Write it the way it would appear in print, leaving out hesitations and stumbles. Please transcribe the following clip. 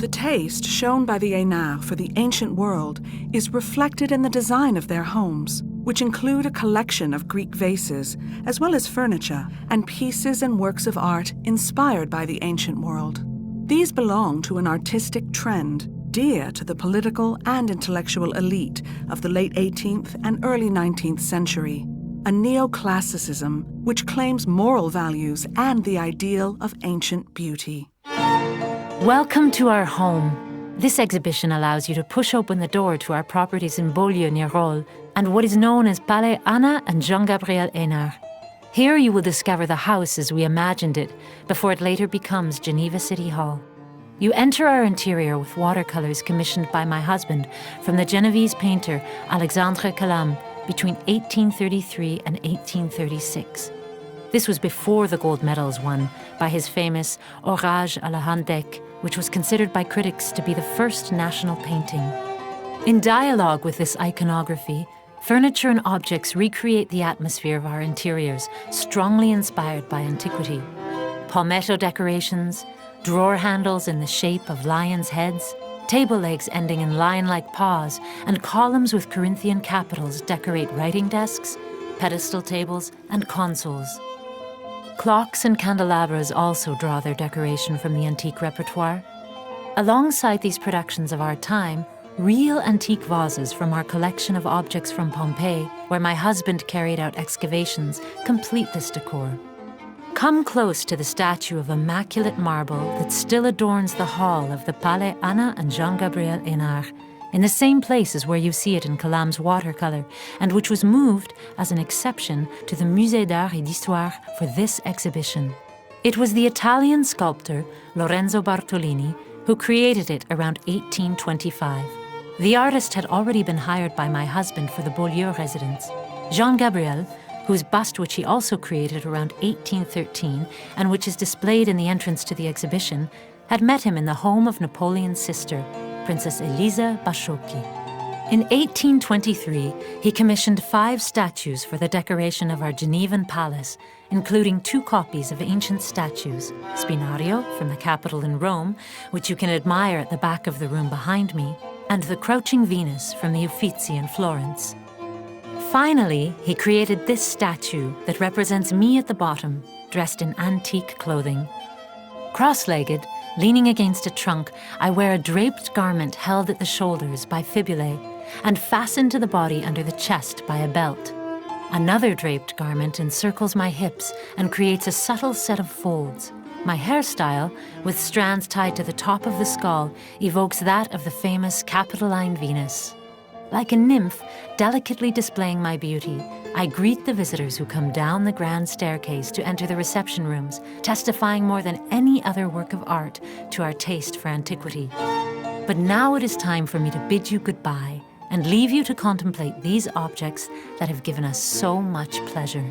The taste shown by the Eynard for the ancient world is reflected in the design of their homes, which include a collection of Greek vases, as well as furniture and pieces and works of art inspired by the ancient world. These belong to an artistic trend dear to the political and intellectual elite of the late 18th and early 19th century, a neoclassicism which claims moral values and the ideal of ancient beauty. Welcome to our home. This exhibition allows you to push open the door to our properties in Beaulieu near Rolles and what is known as Palais Anna and Jean-Gabriel Eynard. Here you will discover the house as we imagined it before it later becomes Geneva City Hall. You enter our interior with watercolors commissioned by my husband from the Genovese painter Alexandre Calam between 1833 and 1836. This was before the gold medals won by his famous Orage à la Handek, which was considered by critics to be the first national painting. In dialogue with this iconography, furniture and objects recreate the atmosphere of our interiors, strongly inspired by antiquity. Palmetto decorations, drawer handles in the shape of lions' heads, table legs ending in lion-like paws, and columns with Corinthian capitals decorate writing desks, pedestal tables, and consoles. Clocks and candelabras also draw their decoration from the antique repertoire. Alongside these productions of our time, real antique vases from our collection of objects from Pompeii, where my husband carried out excavations, complete this decor. Come close to the statue of immaculate marble that still adorns the hall of the Palais Anna and Jean-Gabriel Eynard, in the same place as where you see it in Calam's watercolor, and which was moved as an exception to the Musée d'Art et d'Histoire for this exhibition. It was the Italian sculptor Lorenzo Bartolini who created it around 1825. The artist had already been hired by my husband for the Beaulieu residence. Jean-Gabriel, whose bust which he also created around 1813 and which is displayed in the entrance to the exhibition, had met him in the home of Napoleon's sister, Princess Elisa Bashocchi. In 1823, he commissioned 5 statues for the decoration of our Genevan palace, including 2 copies of ancient statues, Spinario from the Capitol in Rome, which you can admire at the back of the room behind me, and the Crouching Venus from the Uffizi in Florence. Finally, he created this statue that represents me at the bottom, dressed in antique clothing. Cross-legged, leaning against a trunk, I wear a draped garment held at the shoulders by fibulae and fastened to the body under the chest by a belt. Another draped garment encircles my hips and creates a subtle set of folds. My hairstyle, with strands tied to the top of the skull, evokes that of the famous Capitoline Venus. Like a nymph, delicately displaying my beauty, I greet the visitors who come down the grand staircase to enter the reception rooms, testifying more than any other work of art to our taste for antiquity. But now it is time for me to bid you goodbye and leave you to contemplate these objects that have given us so much pleasure.